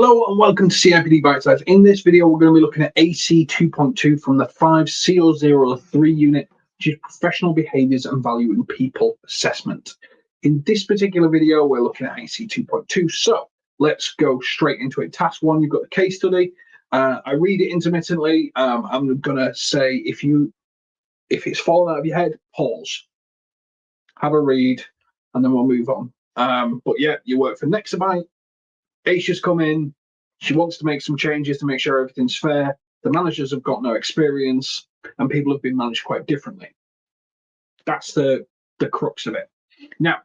Hello and welcome to CIPD Bitesize. In this video, we're going to be looking at AC2.2 from the 5C003 unit, which is Professional Behaviours and Value in People Assessment. In this particular video, we're looking at AC2.2. So let's go straight into it. Task 1, you've got the case study. I read it intermittently. I'm going to say if it's fallen out of your head, pause, have a read, and then we'll move on. But yeah, you work for Nexabyte. Aisha's come in, she wants to make some changes to make sure everything's fair. The managers have got no experience and people have been managed quite differently. That's the crux of it. Now,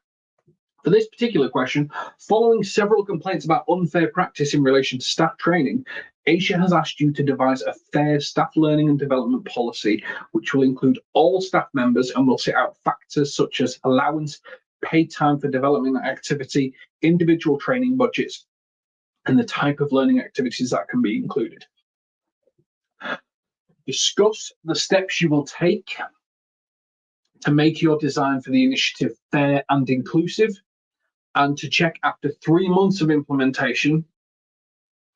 for this particular question, following several complaints about unfair practice in relation to staff training, Aisha has asked you to devise a fair staff learning and development policy, which will include all staff members and will set out factors such as allowance, paid time for development activity, individual training budgets, and the type of learning activities that can be included. Discuss the steps you will take to make your design for the initiative fair and inclusive, and to check after 3 months of implementation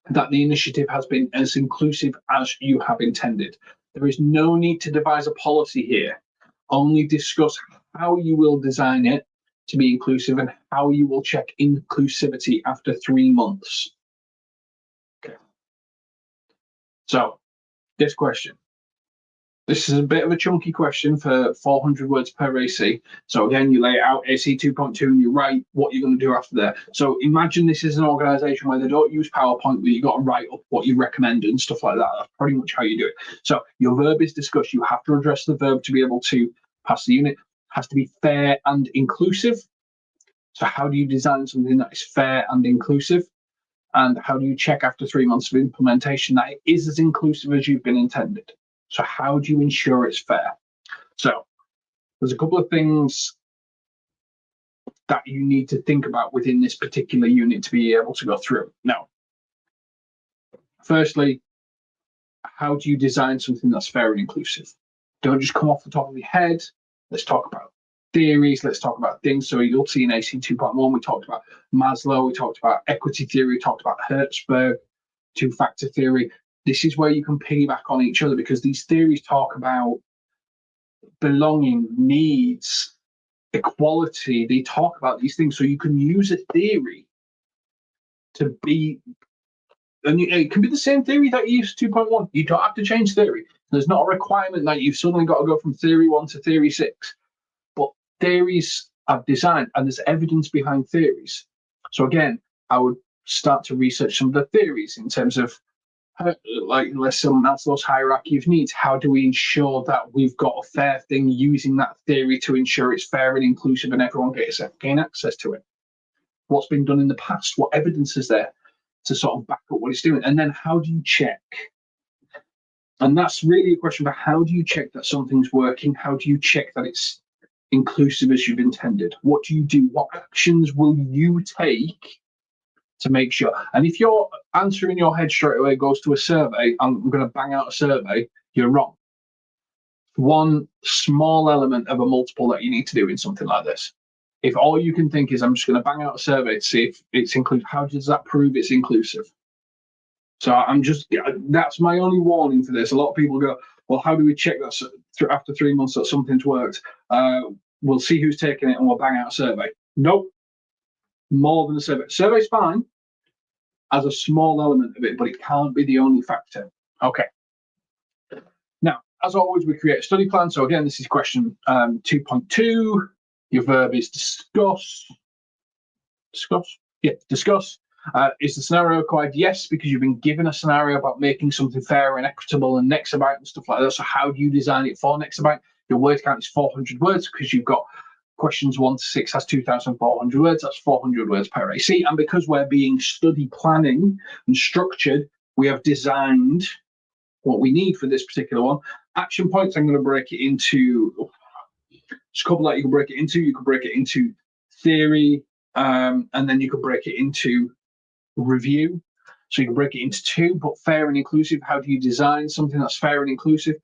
that the initiative has been as inclusive as you have intended. There is no need to devise a policy here. Only discuss how you will design it to be inclusive and how you will check inclusivity after 3 months. Okay. So, this question. This is a bit of a chunky question for 400 words per AC. So again, you lay it out, AC 2.2, and you write what you're going to do after there. So imagine this is an organization where they don't use PowerPoint, where you've got to write up what you recommend and stuff like that. That's pretty much how you do it. So your verb is discuss. You have to address the verb to be able to pass the unit. It has to be fair and inclusive. So how do you design something that is fair and inclusive? And how do you check after 3 months of implementation that it is as inclusive as you've been intended? So how do you ensure it's fair? So there's a couple of things that you need to think about within this particular unit to be able to go through. Now, firstly, how do you design something that's fair and inclusive? Don't just come off the top of your head. Let's talk about theories. Let's talk about things. So you'll see in AC 2.1, we talked about Maslow, we talked about equity theory, we talked about Hertzberg, two-factor theory. This is where you can piggyback on each other, because these theories talk about belonging, needs, equality. They talk about these things. So you can use a theory to be, and it can be the same theory that you use 2.1. You don't have to change theory. There's not a requirement that you've suddenly got to go from theory 1 to theory 6. But theories are designed, and there's evidence behind theories. So again, I would start to research some of the theories in terms of, like, let's say Maslow's hierarchy of needs. How do we ensure that we've got a fair thing using that theory to ensure it's fair and inclusive and everyone gain access to it? What's been done in the past? What evidence is there to sort of back up what it's doing? And then how do you check? And that's really a question for how do you check that something's working? How do you check that it's inclusive as you've intended? What do you do? What actions will you take to make sure? And if your answer in your head straight away goes to a survey, I'm going to bang out a survey, you're wrong. One small element of a multiple that you need to do in something like this. If all you can think is, I'm just going to bang out a survey to see if it's inclusive, how does that prove it's inclusive? So that's my only warning for this. A lot of people go, well, how do we check that after 3 months that something's worked? We'll see who's taking it and we'll bang out a survey. Nope. More than a survey. Survey's fine as a small element of it, but it can't be the only factor. Okay. Now, as always, we create a study plan. So again, this is question 2.2. Your verb is discuss. Discuss? Yeah, discuss. Is the scenario required? Yes, because you've been given a scenario about making something fair and equitable and Nexabyte and stuff like that. So how do you design it for Nexabyte? Your word count is 400 words because you've got questions 1 to 6 has 2,400 words. That's 400 words per AC. And because we're being study planning and structured, we have designed what we need for this particular one. Action points, I'm going to break it into, just a couple that you can break it into. You can break it into theory, and then you can break it into review. So you can break it into 2, but fair and inclusive. How do you design something that's fair and inclusive?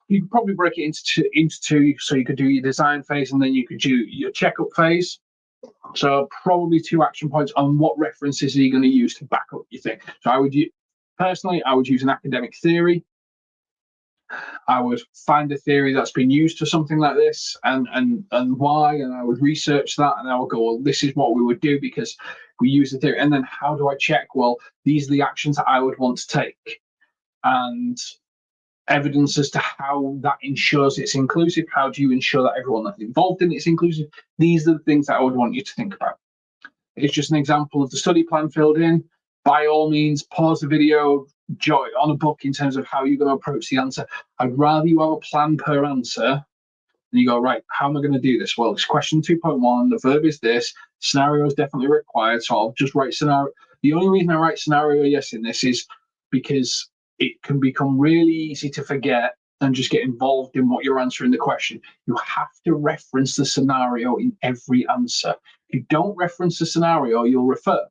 You could probably break it into two, so you could do your design phase and then you could do your checkup phase. So probably 2 action points on what references are you going to use to back up your thing. So I would personally, I would use an academic theory. I would find a theory that's been used for something like this and why, and I would research that, and I would go, well, this is what we would do because we use the theory. And then how do I check? Well, these are the actions that I would want to take, and evidence as to how that ensures it's inclusive. How do you ensure that everyone that's involved in it's inclusive? These are the things that I would want you to think about. It's just an example of the study plan filled in. By all means, pause the video, jot it on a book in terms of how you're going to approach the answer. I'd rather you have a plan per answer and you go, right, how am I going to do this? Well, it's question 2.1, the verb is this, scenario is definitely required, so I'll just write scenario. The only reason I write scenario yes in this is because it can become really easy to forget and just get involved in what you're answering the question. You have to reference the scenario in every answer. If you don't reference the scenario, you'll refer.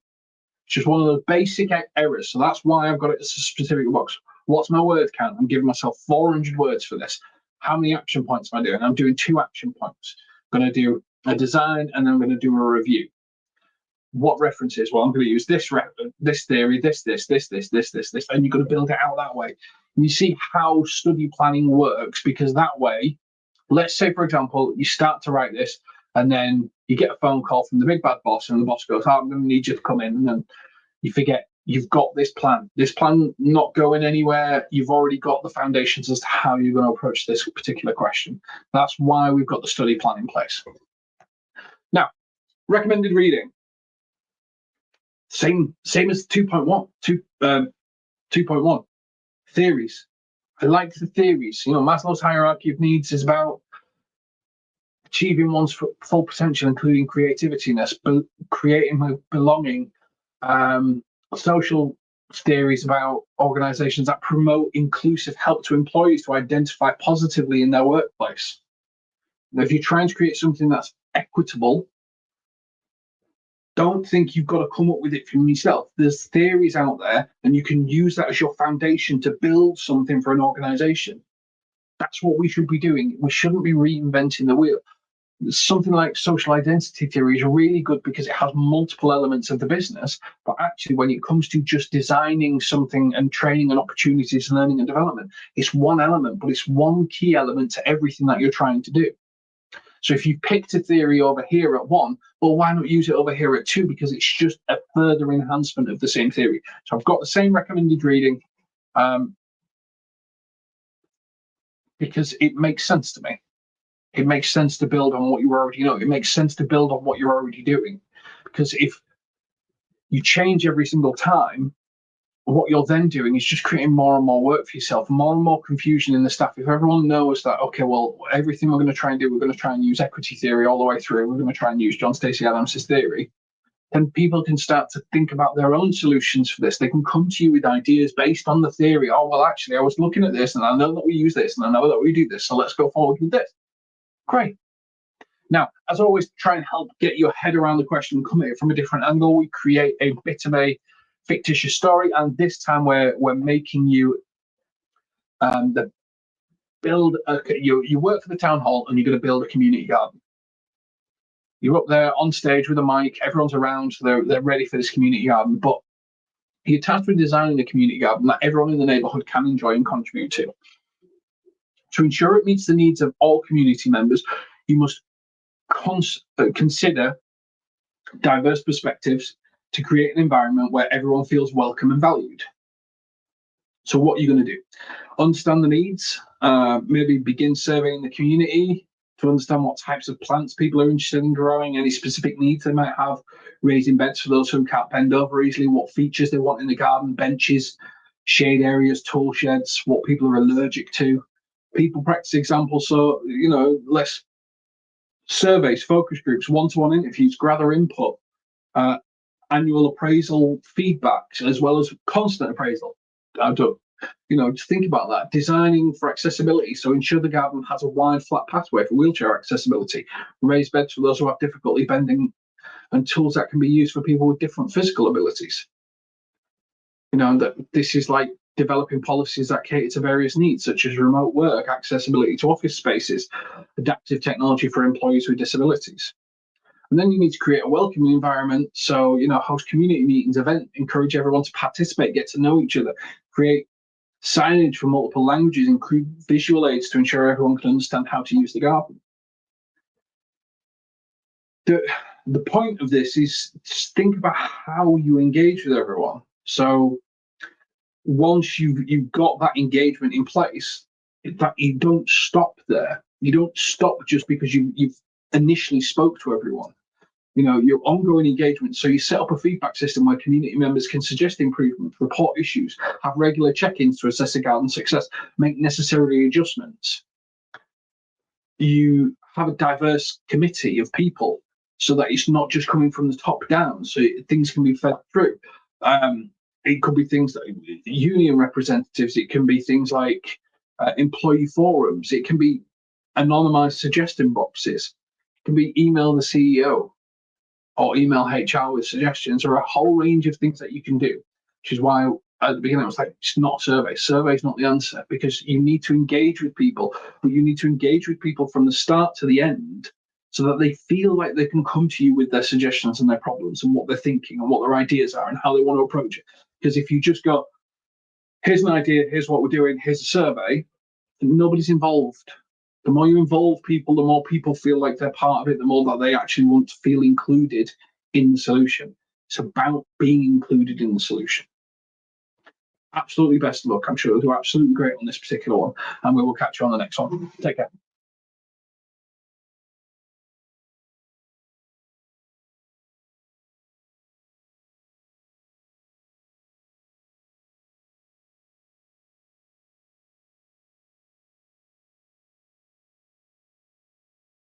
It's just one of the basic errors. So that's why I've got it as a specific box. What's my word count? I'm giving myself 400 words for this. How many action points am I doing? I'm doing 2 action points. I'm going to do a design and then I'm going to do a review. What references? Well, I'm going to use this theory, this, and you're going to build it out that way. And you see how study planning works, because that way, let's say, for example, you start to write this and then you get a phone call from the big bad boss and the boss goes, I'm going to need you to come in, and then you forget you've got this plan not going anywhere. You've already got the foundations as to how you're going to approach this particular question. That's why we've got the study plan in place. Now, recommended reading. Same as 2.1, 2.1. Theories. I like the theories. Maslow's hierarchy of needs is about achieving one's full potential, including creativeness, creating belonging. Social theories about organizations that promote inclusive help to employees to identify positively in their workplace. Now, if you're trying to create something that's equitable, don't think you've got to come up with it from yourself. There's theories out there, and you can use that as your foundation to build something for an organization. That's what we should be doing. We shouldn't be reinventing the wheel. Something like social identity theory is really good because it has multiple elements of the business, but actually when it comes to just designing something and training and opportunities, learning and development, it's one element, but it's one key element to everything that you're trying to do. So if you picked a theory over here at 1, well, why not use it over here at 2? Because it's just a further enhancement of the same theory. So I've got the same recommended reading because it makes sense to me. It makes sense to build on what you already know. It makes sense to build on what you're already doing. Because if you change every single time, what you're then doing is just creating more and more work for yourself, more and more confusion in the staff. If everyone knows that, okay, well, everything we're going to try and do, we're going to try and use equity theory all the way through, we're going to try and use John Stacey Adams' theory, then people can start to think about their own solutions for this. They can come to you with ideas based on the theory. Oh, well, actually, I was looking at this, and I know that we use this, and I know that we do this, so let's go forward with this. Great. Now, as always, to try and help get your head around the question and come at it from a different angle, we create a bit of a fictitious story, and this time we're making you you work for the town hall and you're going to build a community garden. You're up there on stage with a mic, everyone's around, so they're ready for this community garden, but you're tasked with designing a community garden that everyone in the neighborhood can enjoy and contribute to. To ensure it meets the needs of all community members, you must consider diverse perspectives to create an environment where everyone feels welcome and valued. So what are you going to do? Understand the needs, maybe begin surveying the community to understand what types of plants people are interested in growing, any specific needs they might have, raising beds for those who can't bend over easily, what features they want in the garden, benches, shade areas, tool sheds, what people are allergic to. People practice examples, so, less surveys, focus groups, one-to-one interviews, gather input, annual appraisal feedback, as well as constant appraisal. Just think about that. Designing for accessibility, so ensure the garden has a wide, flat pathway for wheelchair accessibility, raised beds for those who have difficulty bending, and tools that can be used for people with different physical abilities. That this is like developing policies that cater to various needs, such as remote work, accessibility to office spaces, adaptive technology for employees with disabilities. And then you need to create a welcoming environment. So, host community meetings, encourage everyone to participate, get to know each other, create signage for multiple languages, include visual aids to ensure everyone can understand how to use the garden. The point of this is just think about how you engage with everyone. So once you've got that engagement in place, that you don't stop there. You don't stop just because you've initially spoke to everyone. Your ongoing engagement. So you set up a feedback system where community members can suggest improvements, report issues, have regular check-ins to assess a garden success, make necessary adjustments. You have a diverse committee of people so that it's not just coming from the top down, so things can be fed through. It could be things like union representatives, it can be things like employee forums, it can be anonymized suggestion boxes, it can be email the CEO or email HR with suggestions, or a whole range of things that you can do, which is why at the beginning I was like, it's not a survey. Survey is not the answer, because you need to engage with people, but you need to engage with people from the start to the end so that they feel like they can come to you with their suggestions and their problems and what they're thinking and what their ideas are and how they want to approach it. Because if you just go, here's an idea, here's what we're doing, here's a survey, nobody's involved. The more you involve people, the more people feel like they're part of it, the more that they actually want to feel included in the solution. It's about being included in the solution. Absolutely best of luck. I'm sure you'll do absolutely great on this particular one, and we will catch you on the next one. Take care.